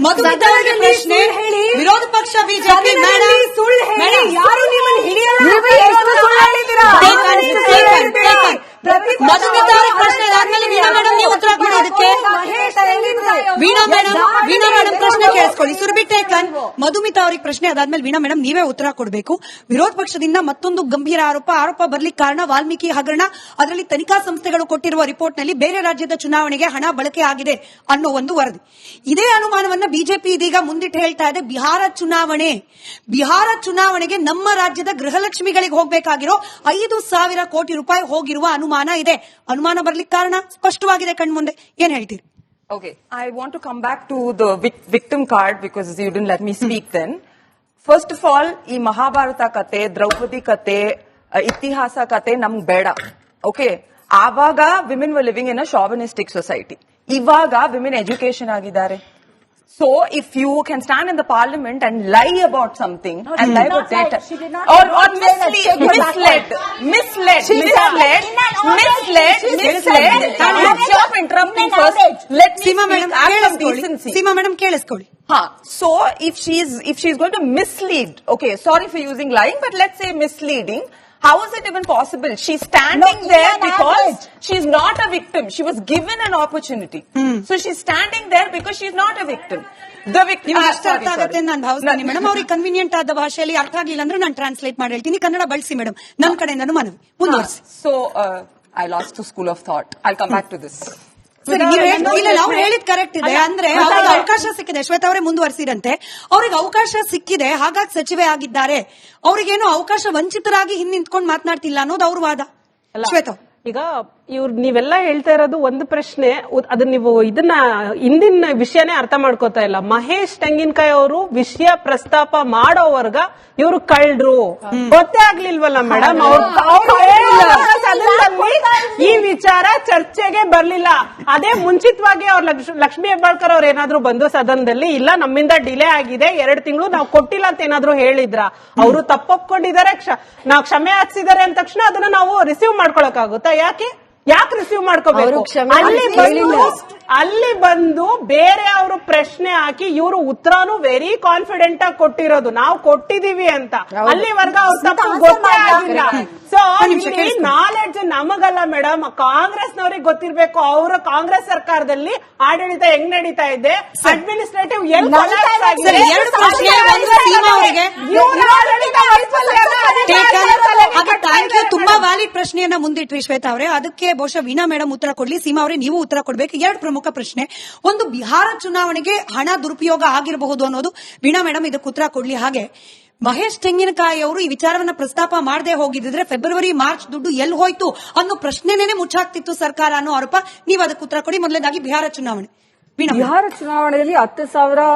ಮಧುಮಿತಾ ಅವರಿಗೆ ಪ್ರಶ್ನೆ, ವಿರೋಧ ಪಕ್ಷ ಬಿಜೆಪಿ ಯಾರು ನಿಮ್ಮನ್ನು ಮಧುಮಿತಾ ಅವರ ಪ್ರಶ್ನೆ ಆದ್ಮೇಲೆ ವೀಣಾ ಮೇಡಮ್ ನೀವು ಉತ್ತರ ಕೊಡಿ. ಇದಕ್ಕೆ ವೀಣಾ ಮೇಡಮ್ ಪ್ರಶ್ನೆ ಕೇಳಿಸ್ಕೊಳ್ಳಿ. ಸುರಭಿ ಟೇಕನ್. ಮಧುಮಿತಾ ಅವರಿಗೆ ಪ್ರಶ್ನೆ ಅದಾದ್ಮೇಲೆ ವೀಣಾ ಮೇಡಮ್ ನೀವೇ ಉತ್ತರ ಕೊಡಬೇಕು. ವಿರೋಧ ಪಕ್ಷದಿಂದ ಮತ್ತೊಂದು ಗಂಭೀರ ಆರೋಪ ಬರ್ಲಿಕ್ಕೆ ಕಾರಣ ವಾಲ್ಮೀಕಿ ಹಗರಣ. ಅದರಲ್ಲಿ ತನಿಖಾ ಸಂಸ್ಥೆಗಳು ಕೊಟ್ಟಿರುವ ರಿಪೋರ್ಟ್ ನಲ್ಲಿ ಬೇರೆ ರಾಜ್ಯದ ಚುನಾವಣೆಗೆ ಹಣ ಬಳಕೆ ಆಗಿದೆ ಅನ್ನೋ ಒಂದು ವರದಿ. ಇದೇ ಅನುಮಾನವನ್ನ ಬಿಜೆಪಿ ಇದೀಗ ಮುಂದಿಟ್ಟು ಹೇಳ್ತಾ ಇದೆ. ಬಿಹಾರ ಚುನಾವಣೆಗೆ ನಮ್ಮ ರಾಜ್ಯದ ಗೃಹಲಕ್ಷ್ಮಿಗಳಿಗೆ ಹೋಗಬೇಕಾಗಿರೋ 5,000 ಕೋಟಿ ರೂಪಾಯಿ ಹೋಗಿರುವ ಅನುಮಾನ ಇದೆ. ಅನುಮಾನ ಬರ್ಲಿಕ್ಕೆ ಕಾರಣ ಸ್ಪಷ್ಟವಾಗಿದೆ ಕಣ್ಮುಂದೆ. ಏನ್ ಹೇಳ್ತೀರಿ? Okay, I want to come back to the victim card because you didn't let me speak then. First of all, ಈ ಮಹಾಭಾರತ ಕತೆ, ದ್ರೌಪದಿ ಕತೆ, ಇತಿಹಾಸ ಕತೆ ನಮ್ಗೆ ಬೇಡ. ಓಕೆ, ಆವಾಗ women were living in a chauvinistic society. ಇವಾಗ ವಿಮೆನ್ ಎಜುಕೇಶನ್ ಆಗಿದ್ದಾರೆ. So if you can stand in the parliament and lie about something and lie about data or misled, stop interrupting first. Let me Seema madam ಕೇಳಿಸ್ಕೊಳ್ಳಿ. So if she's going to mislead, okay, sorry for using lying, but let's say misleading. How is it even possible? She's standing there because she's not a victim. She was given an opportunity. So she's standing there because she's not a victim. The victim. ಅರ್ಥ ಆಗುತ್ತೆ ನಾನು ಭಾವಿಸ್ತೀನಿ madam. ಅವ್ರಿಗೆ convenient ಆದ ಭಾಷೆಯಲ್ಲಿ ಅರ್ಥ ಆಗಿಲ್ಲ ಅಂದ್ರೆ ನಾನು ಟ್ರಾನ್ಸ್ಲೇಟ್ ಮಾಡಿ ಹೇಳ್ತೀನಿ. ಕನ್ನಡ ಬಳಸಿ ಮೇಡಮ್, ನನ್ನ ಕಡೆಯಿಂದನೂ ಮನವಿ ಮುಂದುವರಿಸಿ. So I lost the school of thought. I'll come back to this. ಅವ್ರು ಹೇಳಿದ್ ಕರೆಕ್ಟ್ ಇದೆ. ಅಂದ್ರೆ ಅವ್ರಿಗೆ ಅವಕಾಶ ಸಿಕ್ಕಿದೆ. ಶ್ವೇತಾ ಅವರೇ ಮುಂದುವರಿಸಿರಂತೆ. ಅವ್ರಿಗೆ ಅವಕಾಶ ಸಿಕ್ಕಿದೆ, ಹಾಗಾಗಿ ಸಚಿವೆ ಆಗಿದ್ದಾರೆ. ಅವ್ರಿಗೇನು ಅವಕಾಶ ವಂಚಿತರಾಗಿ ಹಿಂದೆ ನಿಂತ್ಕೊಂಡು ಮಾತನಾಡ್ತಿಲ್ಲ ಅನ್ನೋದು ಅವ್ರ ವಾದ. ಶ್ವೇತಾ, ಈಗ ನೀವೆಲ್ಲ ಹೇಳ್ತಾ ಇರೋದು ಒಂದು ಪ್ರಶ್ನೆ, ಅದು ನೀವು ಇದನ್ನ ಹಿಂದಿನ ವಿಷಯನೇ ಅರ್ಥ ಮಾಡ್ಕೋತಾ ಇಲ್ಲ. ಮಹೇಶ್ ತೆಂಗಿನಕಾಯಿ ಅವರು ವಿಷಯ ಪ್ರಸ್ತಾಪ ಮಾಡೋವರ್ಗ ಇವರು ಕಳ್ರು ಗೊತ್ತೇ ಆಗ್ಲಿಲ್ವಲ್ಲ ಮೇಡಮ್. ಈ ವಿಚಾರ ಚರ್ಚೆಗೆ ಬರ್ಲಿಲ್ಲ. ಅದೇ ಮುಂಚಿತವಾಗಿ ಅವ್ರ ಲಕ್ಷ್ಮೀ ಹೆಬ್ಬಾಳ್ಕರ್ ಅವ್ರು ಏನಾದ್ರು ಬಂದು ಸದನದಲ್ಲಿ ಇಲ್ಲ ನಮ್ಮಿಂದ ಡಿಲೇ ಆಗಿದೆ 2 ತಿಂಗಳು ನಾವು ಕೊಟ್ಟಿಲ್ಲ ಅಂತ ಏನಾದ್ರು ಹೇಳಿದ್ರ? ಅವರು ತಪ್ಪೊಪ್ಕೊಂಡಿದ್ದಾರೆ, ನಾವು ಕ್ಷಮೆ ಯಾಚಿಸಿದ್ದಾರೆ ಅಂದ ತಕ್ಷಣ ಅದನ್ನ ನಾವು ರಿಸೀವ್ ಮಾಡ್ಕೊಳಕ್ಕಾಗುತ್ತಾ? ಯಾಕೆ ರಿಸೀವ್ ಮಾಡ್ಕೋಬೇಕು? ಅಲ್ಲಿ ಬಂದು ಬೇರೆ ಅವರು ಪ್ರಶ್ನೆ ಹಾಕಿ ಇವರು ಉತ್ತರನು ವೆರಿ ಕಾನ್ಫಿಡೆಂಟ್ ಆಗಿ ಕೊಟ್ಟಿರೋದು, ನಾವು ಕೊಟ್ಟಿದೀವಿ ಅಂತ. ಅಲ್ಲಿವರೆಗೂ ಅವ್ರ ತಪ್ಪು ಗೊತ್ತೇ ಆಗಿಲ್ಲ. ಸೊ ನಾಲೆಡ್ಜ್ ನಮಗಲ್ಲ ಮೇಡಮ್, ಕಾಂಗ್ರೆಸ್ನವ್ರಿಗೆ ಗೊತ್ತಿರ್ಬೇಕು. ಅವರ ಕಾಂಗ್ರೆಸ್ ಸರ್ಕಾರದಲ್ಲಿ ಆಡಳಿತ ಹೆಂಗ್ ನಡೀತಾ ಇದೆ, ಅಡ್ಮಿನಿಸ್ಟ್ರೇಟಿವ್ ತುಂಬಾ ವ್ಯಾಲಿಡ್ ಪ್ರಶ್ನೆಯನ್ನ ಮುಂದಿಟ್ರಿ ಶ್ವೇತಾ ಅವರೇ. ಅದಕ್ಕೆ ಬಹುಶಃ ವೀಣಾ ಮೇಡಮ್ ಉತ್ತರ ಕೊಡ್ಲಿ. ಸೀಮಾ ಅವರೇ ನೀವು ಉತ್ತರ ಕೊಡ್ಬೇಕು. 2 ಪ್ರಮುಖ ಪ್ರಶ್ನೆ. ಒಂದು, ಬಿಹಾರ ಚುನಾವಣೆಗೆ ಹಣ ದುರುಪಯೋಗ ಆಗಿರಬಹುದು ಅನ್ನೋದು. ವೀಣಾ ಮೇಡಮ್ ಇದಕ್ಕೆ ಉತ್ತರ ಕೊಡ್ಲಿ. ಹಾಗೆ ಮಹೇಶ್ ತೆಂಗಿನಕಾಯಿ ಅವರು ಈ ವಿಚಾರವನ್ನ ಪ್ರಸ್ತಾಪ ಮಾಡದೆ ಹೋಗಿದ್ರೆ ಫೆಬ್ರವರಿ ಮಾರ್ಚ್ ದುಡ್ಡು ಎಲ್ಲಿ ಹೋಯ್ತು ಅನ್ನೋ ಪ್ರಶ್ನೆನೇ ಮುಚ್ಚಾಕ್ತಿತ್ತು ಸರ್ಕಾರ ಅನ್ನೋ ಆರೋಪ. ನೀವು ಅದಕ್ಕೆ ಉತ್ತರ ಕೊಡಿ. ಮೊದಲನೇದಾಗಿ ಬಿಹಾರ ಚುನಾವಣೆ. ಬಿಹಾರ ಚುನಾವಣೆಯಲ್ಲಿ 10,000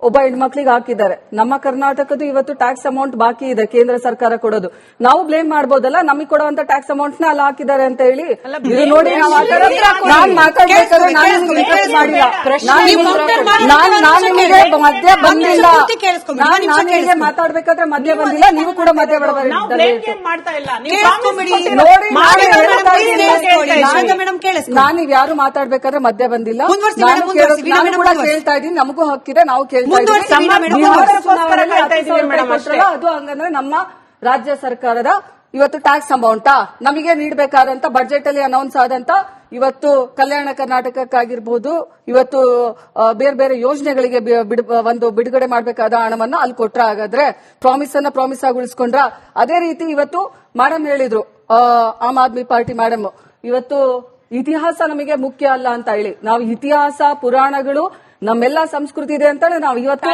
ಒಬ್ಬ ಹೆಣ್ಮಕ್ಳಿಗೆ ಹಾಕಿದ್ದಾರೆ. ನಮ್ಮ ಕರ್ನಾಟಕದ ಇವತ್ತು ಟ್ಯಾಕ್ಸ್ ಅಮೌಂಟ್ ಬಾಕಿ ಇದೆ ಕೇಂದ್ರ ಸರ್ಕಾರ ಕೊಡೋದು. ನಾವು ಬ್ಲೇಮ್ ಮಾಡಬಹುದಲ್ಲ, ನಮಗೆ ಕೊಡುವಂತ ಟ್ಯಾಕ್ಸ್ ಅಮೌಂಟ್ ನ ಅಲ್ಲಿ ಹಾಕಿದ್ದಾರೆ ಅಂತ ಹೇಳಿ. ಇದು ನೋಡಿ ನಾನು ಮಾತಾಡ್ಬೇಕಾದ್ರೆ ನಾನು ನಿಮಗೆ ಮಧ್ಯ ಬಂದಿಲ್ಲ, ನಾನು ಮಾತಾಡ್ಬೇಕಾದ್ರೆ ಮಧ್ಯ ಬಂದಿಲ್ಲ, ನೀವು ಕೂಡ ಮಧ್ಯ ಬರಬಾರದು ನೋಡಿ. ನಾನು ಯಾರು ಮಾತಾಡ್ಬೇಕಾದ್ರೆ ಮಧ್ಯ ಬಂದಿಲ್ಲ, ನಾನು ಕೂಡ ಕೇಳ್ತಾ ಇದ್ದೀನಿ, ನಮಗೂ ಹಕ್ಕಿದೆ, ನಾವು ಕೇಳ್ತಾ ಅದು ಹಂಗಂದ್ರೆ ನಮ್ಮ ರಾಜ್ಯ ಸರ್ಕಾರದ ಇವತ್ತು ಟ್ಯಾಕ್ಸ್ ಅಮೌಂಟಾ ನಮಗೆ ನೀಡಬೇಕಾದಂತ ಬಜೆಟ್ ಅಲ್ಲಿ ಅನೌನ್ಸ್ ಆದಂತ ಇವತ್ತು ಕಲ್ಯಾಣ ಕರ್ನಾಟಕಕ್ಕಾಗಿರ್ಬೋದು, ಇವತ್ತು ಬೇರೆ ಬೇರೆ ಯೋಜನೆಗಳಿಗೆ ಒಂದು ಬಿಡುಗಡೆ ಮಾಡಬೇಕಾದ ಹಣವನ್ನ ಅಲ್ಲಿ ಕೊಟ್ರ. ಹಾಗಾದ್ರೆ ಪ್ರಾಮಿಸ್ ಆಗಿ ಉಳಿಸ್ಕೊಂಡ್ರ? ಅದೇ ರೀತಿ ಇವತ್ತು ಮೇಡಮ್ ಹೇಳಿದ್ರು, ಆಮ್ ಆದ್ಮಿ ಪಾರ್ಟಿ ಮೇಡಮ್, ಇವತ್ತು ಇತಿಹಾಸ ನಮಗೆ ಮುಖ್ಯ ಅಲ್ಲ ಅಂತ ಹೇಳಿ. ನಾವು ಇತಿಹಾಸ ಪುರಾಣಗಳು ನಮ್ಮೆಲ್ಲಾ ಸಂಸ್ಕೃತಿ ಇದೆ ಅಂತ ನಾವು ಇವತ್ತು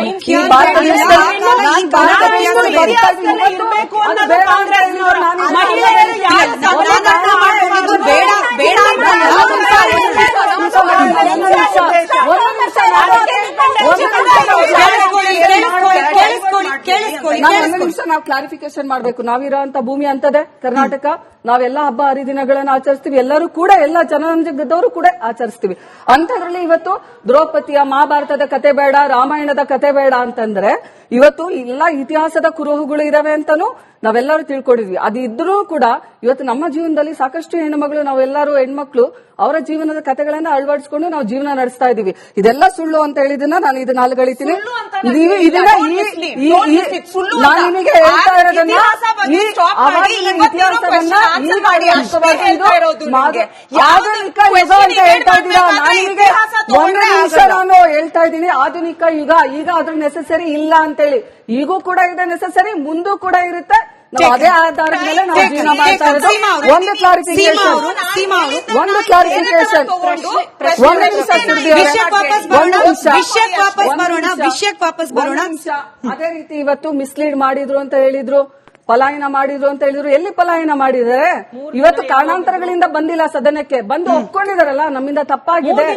ನಾವು ಕ್ಲಾರಿಫಿಕೇಶನ್ ಮಾಡ್ಬೇಕು. ನಾವಿರೋಂತ ಭೂಮಿ ಅಂತದೆ ಕರ್ನಾಟಕ, ನಾವೆಲ್ಲ ಹಬ್ಬ ಹರಿದಿನಗಳನ್ನ ಆಚರಿಸ್ತೀವಿ, ಎಲ್ಲರೂ ಕೂಡ ಎಲ್ಲ ಜನಾಂಗದವರು ಕೂಡ ಆಚರಿಸ್ತೀವಿ. ಅಂತದ್ರಲ್ಲಿ ಇವತ್ತು ದ್ರೌಪದಿಯ ಮಹಾಭಾರತದ ಕತೆ ಬೇಡ, ರಾಮಾಯಣದ ಕತೆ ಬೇಡ ಅಂತಂದ್ರೆ ಇವತ್ತು ಎಲ್ಲ ಇತಿಹಾಸದ ಕುರುಹುಗಳು ಇದಾವೆ ಅಂತಾನು ನಾವೆಲ್ಲರೂ ತಿಳ್ಕೊಂಡಿದ್ವಿ. ಅದು ಇದ್ರೂ ಕೂಡ ಇವತ್ತು ನಮ್ಮ ಜೀವನದಲ್ಲಿ ಸಾಕಷ್ಟು ಹೆಣ್ಮಗಳು, ನಾವೆಲ್ಲರೂ ಹೆಣ್ಮಕ್ಳು ಅವರ ಜೀವನದ ಕಥೆಗಳನ್ನ ಅಳವಡಿಸಿಕೊಂಡು ನಾವು ಜೀವನ ನಡೆಸ್ತಾ ಇದೀವಿ. ಇದೆಲ್ಲ ಸುಳ್ಳು ಅಂತ ಹೇಳಿದನ್ನ ನಾನು ಇದನ್ನ ಅಲ್ಗಳಿತೀನಿ. ನಾನು ನಿಮಗೆ ಹೇಳ್ತಾ ಇರೋದನ್ನ ಆವಾಗಿನ ಇತಿಹಾಸವನ್ನ ಈಗ ಆಧುನಿಕ ಯುಗ ಅಂತ ಹೇಳ್ತಾ ಇದ್ದೀರಾ. ನಾನೀಗ ಒಂದು ನಿಮಿಷ ನಾನು ಹೇಳ್ತಾ ಇದ್ದೀನಿ ಆಧುನಿಕ ಯುಗ, ಈಗ ಅದ್ರ ನೆಸೆಸರಿ ಇಲ್ಲ ಅಂತೇಳಿ. ಈಗೂ ಕೂಡ ಇದೆ ನೆಸೆಸರಿ, ಮುಂದೂ ಕೂಡ ಇರುತ್ತೆ. ನಾವು ಅದೇ ಆಧಾರದ ಮೇಲೆ ನಾವು ಜೀವನ ಮಾಡ್ತಾ ಇರೋದು. ಒಂದು ಕ್ಲಾರಿಫಿಕೇಶನ್, ಒಂದು ಕ್ಲಾರಿಫಿಕೇಶನ್, ಒಂದು ನಿಮಿಷ ವಿಷಯಕ್ಕೆ ವಾಪಸ್ ಬರೋಣ. ಅದೇ ರೀತಿ ಇವತ್ತು ಮಿಸ್ಲೀಡ್ ಮಾಡಿದ್ರು ಅಂತ ಹೇಳಿದ್ರು, ಪಲಾಯನ ಮಾಡಿದ್ರು ಅಂತ ಹೇಳಿದ್ರು. ಎಲ್ಲಿ ಪಲಾಯನ ಮಾಡಿದ್ದಾರೆ? ಇವತ್ತು ಕಾರಣಾಂತರಗಳಿಂದ ಬಂದಿಲ್ಲ ಸದನಕ್ಕೆ, ಬಂದು ಒಪ್ಕೊಂಡಿದಾರಲ್ಲ ನಮ್ಮಿಂದ ತಪ್ಪಾಗಿದೆ,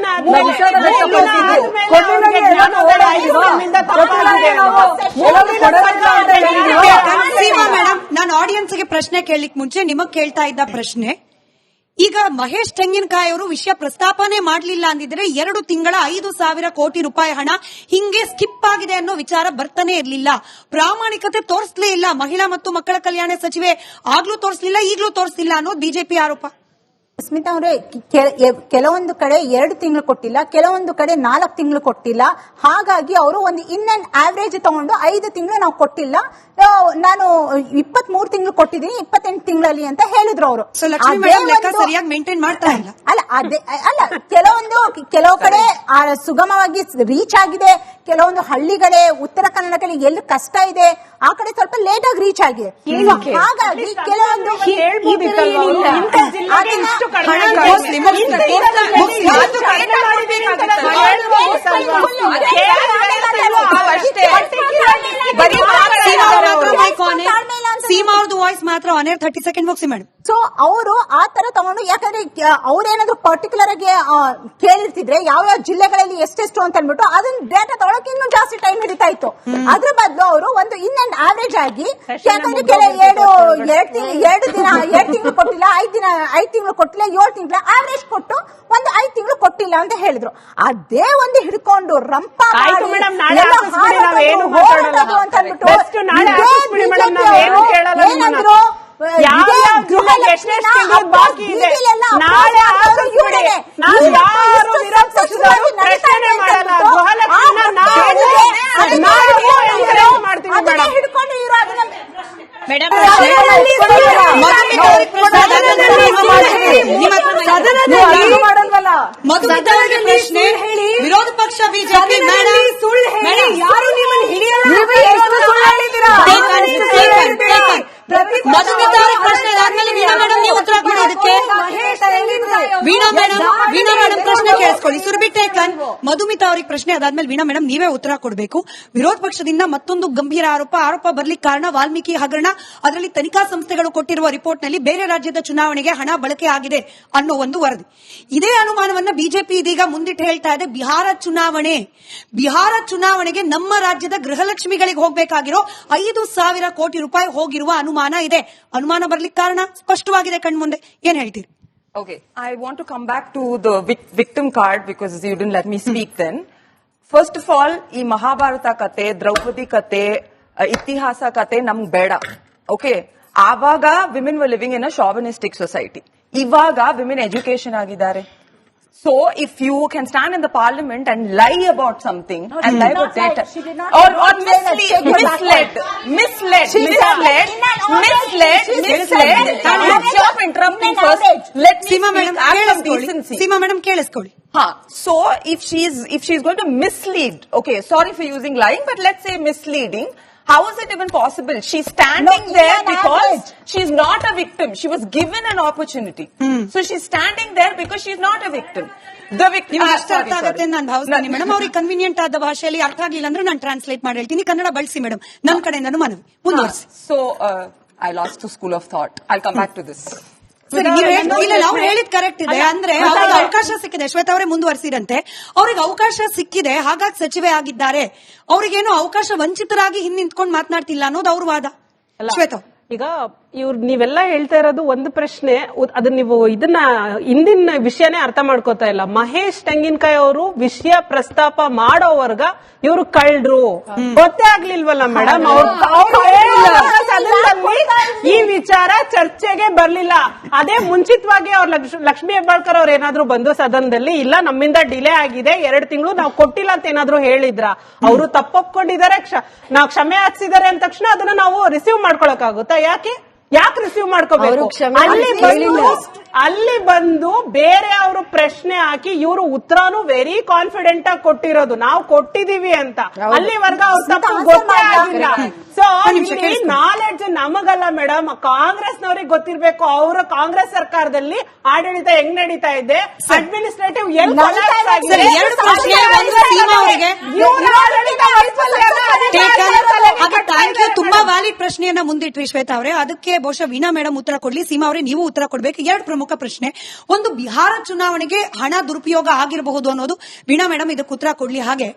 ಸೀಮಾ ಮೇಡಮ್, ನಾನು ಆಡಿಯನ್ಸ್ಗೆ ಪ್ರಶ್ನೆ ಕೇಳಲಿಕ್ಕೆ ಮುಂಚೆ ನಿಮಗ್ ಕೇಳ್ತಾ ಇದ್ದ ಪ್ರಶ್ನೆ, ಈಗ ಮಹೇಶ್ ತೆಂಗಿನಕಾಯಿ ಅವರು ವಿಷಯ ಪ್ರಸ್ತಾಪನೆ ಮಾಡಲಿಲ್ಲ ಅಂದಿದ್ರೆ 2 ತಿಂಗಳ 5,000 ಕೋಟಿ ರೂಪಾಯಿ ಹಣ ಹಿಂಗೆ ಸ್ಕಿಪ್ ಆಗಿದೆ ಅನ್ನೋ ವಿಚಾರ ಬರ್ತಾನೆ ಇರಲಿಲ್ಲ. ಪ್ರಾಮಾಣಿಕತೆ ತೋರಿಸಲೇ ಇಲ್ಲ. ಮಹಿಳಾ ಮತ್ತು ಮಕ್ಕಳ ಕಲ್ಯಾಣ ಸಚಿವೆ ಆಗ್ಲೂ ತೋರಿಸಲಿಲ್ಲ, ಈಗಲೂ ತೋರಿಸಲಿಲ್ಲ ಅನ್ನೋದು ಬಿಜೆಪಿ ಆರೋಪ. ಸ್ಮಿತಾ ಅವರೇ, ಕೆಲವೊಂದು ಕಡೆ 2 ತಿಂಗಳು ಕೊಟ್ಟಿಲ್ಲ, ಕೆಲವೊಂದು ಕಡೆ 4 ತಿಂಗಳು ಕೊಟ್ಟಿಲ್ಲ. ಹಾಗಾಗಿ ಅವರು ಒಂದು ಇನ್ ಅಂಡ್ ಆವರೇಜ್ ತಗೊಂಡು 5 ತಿಂಗಳು ನಾವು ಕೊಟ್ಟಿಲ್ಲ, ನಾನು 23 ತಿಂಗಳು ಕೊಟ್ಟಿದ್ದೀನಿ 28 ತಿಂಗಳಲ್ಲಿ ಅಂತ ಹೇಳಿದ್ರು ಅವರು. ಸರಿಯಾಗಿ ಮೇಂಟೈನ್ ಮಾಡ್ತಾ ಇಲ್ಲ. ಅಲ್ಲ ಕೆಲವು ಕಡೆ ಸುಗಮವಾಗಿ ರೀಚ್ ಆಗಿದೆ, ಕೆಲವೊಂದು ಹಳ್ಳಿಗಳೇ ಉತ್ತರ ಕನ್ನಡದಲ್ಲಿ ಎಲ್ಲಿ ಕಷ್ಟ ಇದೆ ಆ ಕಡೆ ಸ್ವಲ್ಪ ಲೇಟ್ ಆಗಿ ರೀಚ್ ಆಗಿದೆ. ಹಾಗಾಗಿ ಕೆಲವೊಂದು ಸೀಮಾ ಅವ್ರದ್ದು ವಾಯ್ಸ್ ಮಾತ್ರ 30 ಸೆಕೆಂಡ್ ಮುಗಿಸಿ ಮೇಡಮ್. ಸೊ ಅವರು ಆ ತರ ತಗೊಂಡು, ಯಾಕಂದ್ರೆ ಅವ್ರೇನಾದ್ರು ಪರ್ಟಿಕ್ಯುಲರ್ ಆಗಿ ಕೇಳಿರ್ತಿದ್ರೆ ಯಾವ ಜಿಲ್ಲೆಗಳಲ್ಲಿ ಎಷ್ಟೆಷ್ಟು ಅಂತ ಅಂದ್ಬಿಟ್ಟು ಅದನ್ನ ಡೇಟಾ ತಗೊಳಕ್ ಇನ್ನೂ ಜಾಸ್ತಿ ಟೈಮ್ ಹಿಡಿತಾ ಇತ್ತು. ಅದ್ರ ಬದಲು ಅವರು ಒಂದು ಇನ್ ಅಂಡ್ ಆವರೇಜ್ ಆಗಿ, ಯಾಕಂದ್ರೆ 2 ತಿಂಗಳು ಕೊಟ್ಟಿಲ್ಲ, 5 ತಿಂಗಳು ಕೊಟ್ಟಿಲ್ಲ, 7 ತಿಂಗಳು ಆವರೇಜ್ ಕೊಟ್ಟು ಒಂದು 5 ತಿಂಗಳು ಕೊಟ್ಟಿಲ್ಲ ಅಂತ ಹೇಳಿದ್ರು. ಅದೇ ಒಂದು ಹಿಡ್ಕೊಂಡು ರಂಪ ಏನಂದ್ರು, ಹಿಡ್ಕೊಂಡು ಇವರು ಅದನ್ನ ಮಧುಮಿತಾ ಅವರಿಗೆ ಪ್ರಶ್ನೆ, ವಿರೋಧ ಪಕ್ಷ ಬಿಜೆಪಿ ಮಧುಮಿತಾ ಅವರ ಪ್ರಶ್ನೆ ಆದ್ಮೇಲೆ ವೀಣಾ ಮೇಡಮ್ ನೀವು ಉತ್ತರ ಕೊಡಿ. ಇದಕ್ಕೆ ವೀಣಾ ಮೇಡಮ್ ಪ್ರಶ್ನೆ ಕೇಳಿಸ್ಕೊಳ್ಳಿ. ಸುರಭಿ ಟೇಕನ್, ಮಧುಮಿತಾ ಅವರಿಗೆ ಪ್ರಶ್ನೆ ಅದಾದ್ಮೇಲೆ ವೀಣಾ ಮೇಡಮ್ ನೀವೇ ಉತ್ತರ ಕೊಡಬೇಕು. ವಿರೋಧ ಪಕ್ಷದಿಂದ ಮತ್ತೊಂದು ಗಂಭೀರ ಆರೋಪ ಬರ್ಲಿಕ್ಕೆ ಕಾರಣ ವಾಲ್ಮೀಕಿ ಹಗರಣ. ಅದರಲ್ಲಿ ತನಿಖಾ ಸಂಸ್ಥೆಗಳು ಕೊಟ್ಟಿರುವ ರಿಪೋರ್ಟ್ ನಲ್ಲಿ ಬೇರೆ ರಾಜ್ಯದ ಚುನಾವಣೆಗೆ ಹಣ ಬಳಕೆ ಆಗಿದೆ ಅನ್ನೋ ಒಂದು ವರದಿ. ಇದೇ ಅನುಮಾನವನ್ನ ಬಿಜೆಪಿ ಇದೀಗ ಮುಂದಿಟ್ಟು ಹೇಳ್ತಾ ಇದೆ. ಬಿಹಾರ ಚುನಾವಣೆಗೆ ನಮ್ಮ ರಾಜ್ಯದ ಗೃಹಲಕ್ಷ್ಮಿಗಳಿಗೆ ಹೋಗಬೇಕಾಗಿರೋ 5,000 ಕೋಟಿ ರೂಪಾಯಿ ಹೋಗಿರುವ ಅನುಮಾನ ಇದೆ. ಅನುಮಾನ ಬರ್ಲಿಕ್ಕೆ ಕಾರಣ ಸ್ಪಷ್ಟವಾಗಿದೆ ಕಣ್ಮುಂದೆ. ಏನ್ ಹೇಳ್ತೀರಿ? Okay, I want to come back to the victim card because you didn't let me speak then. First of all, ಈ ಮಹಾಭಾರತ ಕತೆ, ದ್ರೌಪದಿ ಕತೆ, ಇತಿಹಾಸ ಕತೆ ನಮ್ಗೆ ಬೇಡ. ಓಕೆ, ಆವಾಗ women were living in a chauvinistic society. ಇವಾಗ ವಿಮೆನ್ ಎಜುಕೇಶನ್ ಆಗಿದ್ದಾರೆ. So if you can stand in the parliament and lie about something and lie about data or mislead, stop interrupting first. Let me Seema madam ಕೇಳಿಸ್ಕೊಳ್ಳಿ. So if she's going to mislead, okay, sorry for using lying, but let's say misleading. How is it even possible? She's standing there because she's not a victim. She was given an opportunity. So she's standing there because she's not a victim. The victim. ಅರ್ಥ ಆಗುತ್ತೆ ನಾನು ಭಾವಿಸ್ತೀನಿ madam. ಅವ್ರಿಗೆ convenient ಆದ ಭಾಷೆಯಲ್ಲಿ ಅರ್ಥ ಆಗಿಲ್ಲ ಅಂದ್ರೆ ನಾನು ಟ್ರಾನ್ಸ್ಲೇಟ್ ಮಾಡಿ ಹೇಳ್ತೀನಿ. ಕನ್ನಡ ಬಳಸಿ ಮೇಡಮ್, ನನ್ನ ಕಡೆಯಿಂದನೂ ಮನವಿ ಮುಂದುವರಿಸಿ. So I lost the school of thought. I'll come back to this. ಅವ್ರು ಹೇಳಿದ್ ಕರೆಕ್ಟ್ ಇದೆ. ಅಂದ್ರೆ ಅವ್ರಿಗೆ ಅವಕಾಶ ಸಿಕ್ಕಿದೆ. ಶ್ವೇತಾ ಅವರೇ ಮುಂದುವರಿಸಿರಂತೆ, ಅವ್ರಿಗೆ ಅವಕಾಶ ಸಿಕ್ಕಿದೆ, ಹಾಗಾಗಿ ಸಚಿವೆ ಆಗಿದ್ದಾರೆ. ಅವ್ರಿಗೇನು ಅವಕಾಶ ವಂಚಿತರಾಗಿ ಹಿಂದೆ ನಿಂತ್ಕೊಂಡು ಮಾತನಾಡ್ತಿಲ್ಲ ಅನ್ನೋದು ಅವ್ರ ವಾದ. ಶ್ವೇತಾ, ಈಗ ನೀವೆಲ್ಲ ಹೇಳ್ತಾ ಇರೋದು ಒಂದು ಪ್ರಶ್ನೆ, ಅದು ನೀವು ಇದನ್ನ ಹಿಂದಿನ ವಿಷಯನೇ ಅರ್ಥ ಮಾಡ್ಕೋತಾ ಇಲ್ಲ. ಮಹೇಶ್ ತೆಂಗಿನಕಾಯಿ ಅವರು ವಿಷಯ ಪ್ರಸ್ತಾಪ ಮಾಡೋವರ್ಗ ಇವರು ಕಳ್ರು ಗೊತ್ತೇ ಆಗ್ಲಿಲ್ವಲ್ಲ ಮೇಡಮ್. ಈ ವಿಚಾರ ಚರ್ಚೆಗೆ ಬರ್ಲಿಲ್ಲ. ಅದೇ ಮುಂಚಿತವಾಗಿ ಅವ್ರ ಲಕ್ಷ್ಮೀ ಹೆಬ್ಬಾಳ್ಕರ್ ಅವ್ರು ಏನಾದ್ರು ಬಂದು ಸದನದಲ್ಲಿ ಇಲ್ಲ ನಮ್ಮಿಂದ ಡಿಲೇ ಆಗಿದೆ 2 ತಿಂಗಳು ನಾವು ಕೊಟ್ಟಿಲ್ಲ ಅಂತ ಏನಾದ್ರು ಹೇಳಿದ್ರ? ಅವರು ತಪ್ಪೊಪ್ಕೊಂಡಿದ್ದಾರೆ, ನಾವು ಕ್ಷಮೆ ಯಾಚಿಸಿದ್ದಾರೆ ಅಂದ ತಕ್ಷಣ ಅದನ್ನ ನಾವು ರಿಸೀವ್ ಮಾಡ್ಕೊಳಕ್ಕಾಗುತ್ತಾ? ಯಾಕೆ ರಿಸೀವ್ ಮಾಡ್ಕೋಬೇಕು? ಅಲ್ಲಿ ಬಂದು ಬೇರೆ ಅವರು ಪ್ರಶ್ನೆ ಹಾಕಿ ಇವರು ಉತ್ತರನು ವೆರಿ ಕಾನ್ಫಿಡೆಂಟ್ ಆಗಿ ಕೊಟ್ಟಿರೋದು, ನಾವು ಕೊಟ್ಟಿದೀವಿ ಅಂತ. ಅಲ್ಲಿವರೆಗೂ ಅವ್ರ ತಪ್ಪು ಗೊತ್ತೇ ಆಗಿಲ್ಲ. ಸೊ ನಾಲೆಡ್ಜ್ ನಮಗಲ್ಲ ಮೇಡಮ್, ಕಾಂಗ್ರೆಸ್ನವ್ರಿಗೆ ಗೊತ್ತಿರ್ಬೇಕು. ಅವರ ಕಾಂಗ್ರೆಸ್ ಸರ್ಕಾರದಲ್ಲಿ ಆಡಳಿತ ಹೆಂಗ್ ನಡೀತಾ ಇದೆ, ಅಡ್ಮಿನಿಸ್ಟ್ರೇಟಿವ್ ತುಂಬಾ ವ್ಯಾಲಿಡ್ ಪ್ರಶ್ನೆಯನ್ನ ಮುಂದಿಟ್ರಿ ಶ್ವೇತಾ ಅವರೇ. ಅದಕ್ಕೆ ಬಹುಶಃ ವೀಣಾ ಮೇಡಮ್ ಉತ್ತರ ಕೊಡ್ಲಿ. ಸೀಮಾ ಅವರೇ ನೀವು ಉತ್ತರ ಕೊಡ್ಬೇಕು. 2 ಪ್ರಮುಖ ಪ್ರಶ್ನೆ. ಒಂದು, ಬಿಹಾರ ಚುನಾವಣೆಗೆ ಹಣ ದುರುಪಯೋಗ ಆಗಿರಬಹುದು ಅನ್ನೋದು, ವೀಣಾ ಮೇಡಮ್ ಇದಕ್ಕೆ ಉತ್ತರ ಕೊಡ್ಲಿ. ಹಾಗೆ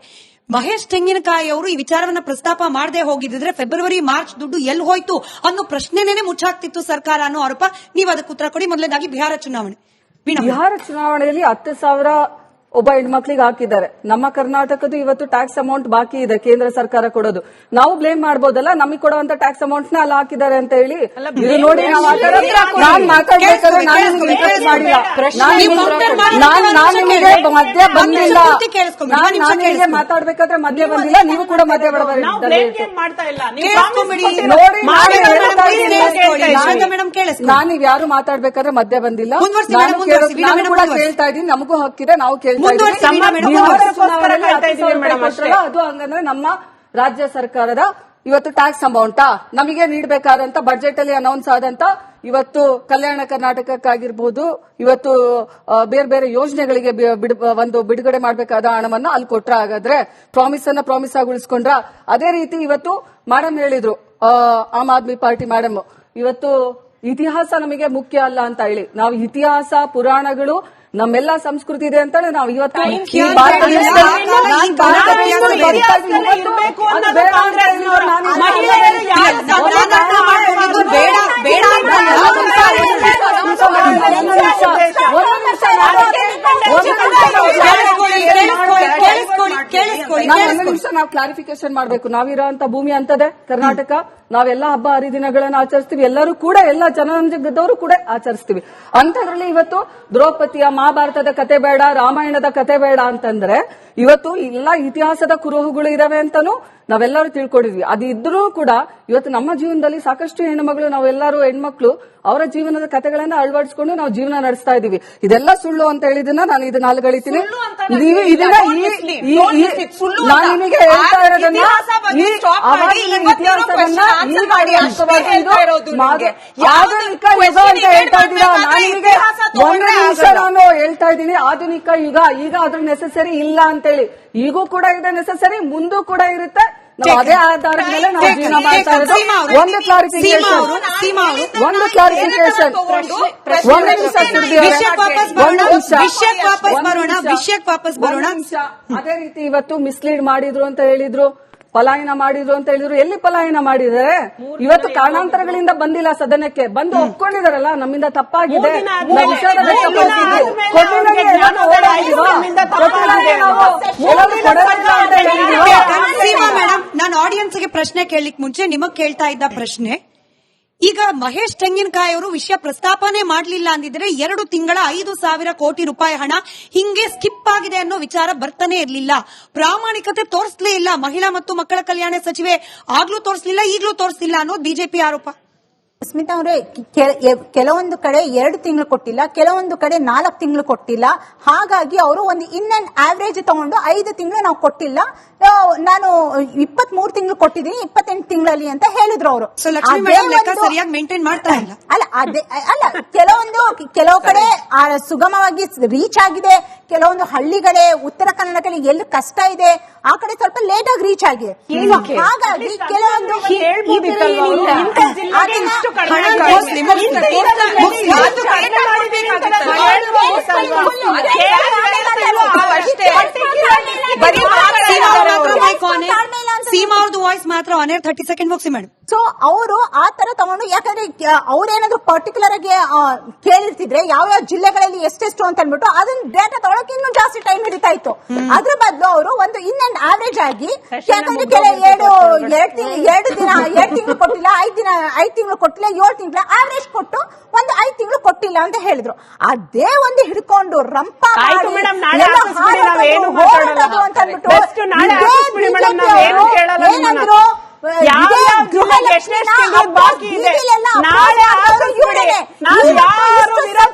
ಮಹೇಶ್ ತೆಂಗಿನಕಾಯಿ ಅವರು ಈ ವಿಚಾರವನ್ನ ಪ್ರಸ್ತಾಪ ಮಾಡದೆ ಹೋಗಿದ್ರೆ ಫೆಬ್ರವರಿ ಮಾರ್ಚ್ ದುಡ್ಡು ಎಲ್ಲಿ ಹೋಯ್ತು ಅನ್ನೋ ಪ್ರಶ್ನೆನೇ ಮುಚ್ಚಾಕ್ತಿತ್ತು ಸರ್ಕಾರ ಅನ್ನೋ ಆರೋಪ. ನೀವು ಅದಕ್ಕೆ ಉತ್ತರ ಕೊಡಿ. ಮೊದಲನೇದಾಗಿ ಬಿಹಾರ ಚುನಾವಣೆ. ಬಿಹಾರ ಚುನಾವಣೆಯಲ್ಲಿ 10,000 ಒಬ್ಬ ಹೆಣ್ಮಕ್ಳಿಗೆ ಹಾಕಿದ್ದಾರೆ. ನಮ್ಮ ಕರ್ನಾಟಕದ ಇವತ್ತು ಟ್ಯಾಕ್ಸ್ ಅಮೌಂಟ್ ಬಾಕಿ ಇದೆ, ಕೇಂದ್ರ ಸರ್ಕಾರ ಕೊಡೋದು. ನಾವು ಬ್ಲೇಮ್ ಮಾಡ್ಬೋದಲ್ಲ, ನಮಗೆ ಕೊಡುವಂತ ಟ್ಯಾಕ್ಸ್ ಅಮೌಂಟ್ ನ ಅಲ್ಲಿ ಹಾಕಿದ್ದಾರೆ ಅಂತ ಹೇಳಿ. ಇದು ನೋಡಿ ನಾನು ಮಾತಾಡ್ಬೇಕಾದ್ರೆ ನಾನು ನಿಮಗೆ ಮಧ್ಯ ಬಂದಿಲ್ಲ, ನಿಮಗೆ ಮಾತಾಡ್ಬೇಕಾದ್ರೆ ಮಧ್ಯ ಬಂದಿಲ್ಲ, ನೀವು ಕೂಡ ಮಧ್ಯ ಬರಬಾರದು. ನಾನು ಯಾರು ಮಾತಾಡ್ಬೇಕಾದ್ರೆ ಮಧ್ಯ ಬಂದಿಲ್ಲ. ನಾನು ಕೂಡ ಕೇಳ್ತಾ ಇದ್ದೀನಿ, ನಮಗೂ ಹಕ್ಕಿದೆ, ನಾವು ಕೇಳ್ತಾ ಇದ್ದೀವಿ. ಅದು ಹಂಗಂದ್ರೆ ನಮ್ಮ ರಾಜ್ಯ ಸರ್ಕಾರದ ಇವತ್ತು ಟ್ಯಾಕ್ಸ್ ಅಮೌಂಟಾ ನಮಗೆ ನೀಡಬೇಕಾದಂತ ಬಜೆಟ್ ಅಲ್ಲಿ ಅನೌನ್ಸ್ ಆದಂತ ಇವತ್ತು ಕಲ್ಯಾಣ ಕರ್ನಾಟಕಕ್ಕಾಗಿರ್ಬೋದು, ಇವತ್ತು ಬೇರೆ ಬೇರೆ ಯೋಜನೆಗಳಿಗೆ ಒಂದು ಬಿಡುಗಡೆ ಮಾಡಬೇಕಾದ ಹಣವನ್ನ ಅಲ್ಲಿ ಕೊಟ್ರ? ಹಾಗಾದ್ರೆ ಪ್ರಾಮಿಸ್ ಆಗಿ ಉಳಿಸ್ಕೊಂಡ್ರ? ಅದೇ ರೀತಿ ಇವತ್ತು ಮೇಡಮ್ ಹೇಳಿದ್ರು, ಆಮ್ ಆದ್ಮಿ ಪಾರ್ಟಿ ಮೇಡಮ್, ಇವತ್ತು ಇತಿಹಾಸ ನಮಗೆ ಮುಖ್ಯ ಅಲ್ಲ ಅಂತ ಹೇಳಿ. ನಾವು ಇತಿಹಾಸ ಪುರಾಣಗಳು ನಮ್ಮೆಲ್ಲಾ ಸಂಸ್ಕೃತಿ ಇದೆ ಅಂತ ನಾವು ಇವತ್ತು ನಾವು ಕ್ಲಾರಿಫಿಕೇಶನ್ ಮಾಡಬೇಕು. ನಾವಿರೋಂತ ಭೂಮಿ ಅಂತದೆ ಕರ್ನಾಟಕ. ನಾವೆಲ್ಲ ಹಬ್ಬ ಹರಿದಿನಗಳನ್ನು ಆಚರಿಸ್ತೀವಿ, ಎಲ್ಲರೂ ಕೂಡ, ಎಲ್ಲ ಜನಾಂಗದವರು ಕೂಡ ಆಚರಿಸ್ತೀವಿ. ಅಂತದ್ರಲ್ಲಿ ಇವತ್ತು ದ್ರೌಪದಿಯ ಮಹಾಭಾರತದ ಕತೆ ಬೇಡ, ರಾಮಾಯಣದ ಕತೆ ಬೇಡ ಅಂತಂದ್ರೆ ಇವತ್ತು ಎಲ್ಲ ಇತಿಹಾಸದ ಕುರುಹುಗಳು ಇದಾವೆ ಅಂತಾನು ನಾವೆಲ್ಲರೂ ತಿಳ್ಕೊಂಡಿದ್ವಿ. ಅದು ಇದ್ರೂ ಕೂಡ ಇವತ್ತು ನಮ್ಮ ಜೀವನದಲ್ಲಿ ಸಾಕಷ್ಟು ಹೆಣ್ಣುಮಗಳು, ನಾವೆಲ್ಲರೂ ಹೆಣ್ಮಕ್ಳು ಅವರ ಜೀವನದ ಕಥೆಗಳನ್ನ ಅಳವಡಿಸಿಕೊಂಡು ನಾವು ಜೀವನ ನಡೆಸ್ತಾ ಇದೀವಿ. ಇದೆಲ್ಲ ಸುಳ್ಳು ಅಂತ ಹೇಳಿದನ್ನ ನಾನು ಇದನ್ನ ಅಲ್ಗಳಿತೀನಿ. ನಾನು ನಿಮಗೆ ಹೇಳ್ತಾ ಇರೋದನ್ನ ಇತಿಹಾಸವನ್ನ ಆಧುನಿಕ ಯುಗ ಅಂತ ಹೇಳ್ತಾ ಇದ್ದೀರಾ. ನಾನಿಗೆ ಒಂದು ನಿಮಿಷ ನಾನು ಹೇಳ್ತಾ ಇದ್ದೀನಿ, ಆಧುನಿಕ ಯುಗ ಈಗ ಅದ್ರ ನೆಸೆಸರಿ ಇಲ್ಲ ಅಂತೇಳಿ. ಈಗೂ ಕೂಡ ಇದೆ ನೆಸೆಸರಿ, ಮುಂದೂ ಕೂಡ ಇರುತ್ತೆ. ನಾವು ಅದೇ ಆಧಾರದ ಮೇಲೆ ನಾವು ಜೀವನ ಮಾಡ್ತಾ ಇರೋದು. ಒಂದು ಕ್ಲಾರಿಫಿಕೇಶನ್. ಅದೇ ರೀತಿ ಇವತ್ತು ಮಿಸ್ಲೀಡ್ ಮಾಡಿದ್ರು ಅಂತ ಹೇಳಿದ್ರು, ಪಲಾಯನ ಮಾಡಿದ್ರು ಅಂತ ಹೇಳಿದ್ರು. ಎಲ್ಲಿ ಪಲಾಯನ ಮಾಡಿದ್ದಾರೆ? ಇವತ್ತು ಕಾರಣಾಂತರಗಳಿಂದ ಬಂದಿಲ್ಲ ಸದನಕ್ಕೆ, ಬಂದು ಒಪ್ಕೊಂಡಿದಾರಲ್ಲ ನಮ್ಮಿಂದ ತಪ್ಪಾಗಿದೆ. ನಾನು ಆಡಿಯನ್ಸ್ಗೆ ಪ್ರಶ್ನೆ ಕೇಳಲಿಕ್ಕೆ ಮುಂಚೆ ನಿಮಗ್ ಕೇಳ್ತಾ ಇದ್ದ ಪ್ರಶ್ನೆ, ಈಗ ಮಹೇಶ್ ತೆಂಗಿನಕಾಯಿ ಅವರು ವಿಷಯ ಪ್ರಸ್ತಾಪನೆ ಮಾಡಲಿಲ್ಲ ಅಂದಿದ್ರೆ 2 ತಿಂಗಳ 5,000 ಕೋಟಿ ರೂಪಾಯಿ ಹಣ ಹಿಂಗೆ ಸ್ಕಿಪ್ ಆಗಿದೆ ಅನ್ನೋ ವಿಚಾರ ಬರ್ತಾನೆ ಇರಲಿಲ್ಲ. ಪ್ರಾಮಾಣಿಕತೆ ತೋರಿಸಲೇ ಇಲ್ಲ. ಮಹಿಳಾ ಮತ್ತು ಮಕ್ಕಳ ಕಲ್ಯಾಣ ಸಚಿವೆ ಆಗ್ಲೂ ತೋರಿಸಲಿಲ್ಲ, ಈಗಲೂ ತೋರಿಸಲಿಲ್ಲ ಅನ್ನೋದು ಬಿಜೆಪಿ ಆರೋಪ. ಸ್ಮಿತಾ ಅವರೇ, ಕೆಲವೊಂದು ಕಡೆ 2 ತಿಂಗಳು ಕೊಟ್ಟಿಲ್ಲ, ಕೆಲವೊಂದು ಕಡೆ 4 ತಿಂಗಳು ಕೊಟ್ಟಿಲ್ಲ. ಹಾಗಾಗಿ ಅವರು ಒಂದು ಇನ್ ಅಂಡ್ ಆವರೇಜ್ ತಗೊಂಡು 5 ತಿಂಗಳು ನಾವು ಕೊಟ್ಟಿಲ್ಲ, ನಾನು 23 ತಿಂಗಳು ಕೊಟ್ಟಿದ್ದೀನಿ 28 ತಿಂಗಳಲ್ಲಿ ಅಂತ ಹೇಳಿದ್ರು ಅವರು. ಸರಿಯಾಗಿ ಮೇಂಟೈನ್ ಮಾಡ್ತಾ ಇಲ್ಲ. ಅಲ್ಲ ಕೆಲವು ಕಡೆ ಸುಗಮವಾಗಿ ರೀಚ್ ಆಗಿದೆ, ಕೆಲವೊಂದು ಹಳ್ಳಿಗಳೇ ಉತ್ತರ ಕನ್ನಡದಲ್ಲಿ ಎಲ್ಲಿ ಕಷ್ಟ ಇದೆ ಆ ಕಡೆ ಸ್ವಲ್ಪ ಲೇಟ್ ಆಗಿ ರೀಚ್ ಆಗಿದೆ. ಹಾಗಾಗಿ ಕೆಲವೊಂದು ಸೀಮಾ ಅವ್ರದ್ದು ವಾಯ್ಸ್ ಮಾತ್ರ ಆನ್ 30 ಸೆಕೆಂಡ್ ಮುಗಿಸಿ ಮೇಡಮ್. ಸೊ ಅವರು ಆ ತರ ತಗೊಂಡು, ಯಾಕಂದ್ರೆ ಅವ್ರೇನಾದ್ರು ಪರ್ಟಿಕ್ಯುಲರ್ ಆಗಿ ಕೇಳಿರ್ತಿದ್ರೆ ಯಾವ ಜಿಲ್ಲೆಗಳಲ್ಲಿ ಎಷ್ಟೆಷ್ಟು ಅಂತ ಅಂದ್ಬಿಟ್ಟು ಅದನ್ನ ಡೇಟಾ ತಗೊಳಕ್ ಇನ್ನೂ ಜಾಸ್ತಿ ಟೈಮ್ ಹಿಡಿತಾ ಇತ್ತು. ಅದ್ರ ಬದಲು ಅವರು ಒಂದು ಇನ್ ಅಂಡ್ ಆವರೇಜ್ ಆಗಿ, ಯಾಕಂದ್ರೆ ಎರಡು ತಿಂಗಳು ಕೊಟ್ಟಿಲ್ಲ, 5 ತಿಂಗಳು ಕೊಟ್ಟಿಲ್ಲ, 7 ತಿಂಗಳು ಆವರೇಜ್ ಕೊಟ್ಟು ಒಂದು 5 ತಿಂಗಳು ಕೊಟ್ಟಿಲ್ಲ ಅಂತ ಹೇಳಿದ್ರು. ಅದೇ ಒಂದು ಹಿಡ್ಕೊಂಡು ರಂಪ ಆಯ್ತು ಮೇಡಮ್, ನಾಳೆ ಹಾಕಿಸ್ಬಿಡಿ, ನಾವೇನು ಮಾತಾಡಲ್ಲ. ಬೆಸ್ಟ್ ನಾಳೆ ಹಾಕಿಸ್ಬಿಡಿ ಮೇಡಮ್, ನಾವೇನು ಕೇಳಲ್ಲ ನಿಮ್ಮನ್ನ. ಯಾವ ಜಿಲ್ಲೆಗೆ ಎಷ್ಟೆಷ್ಟು ತಿಂಗಳು ಬಾಕಿ ಇದೆ ನಾಳೆ ಹಾಕಿಸ್ಬಿಡಿ. ನಾವು ಯಾರು ವಿರೋಧ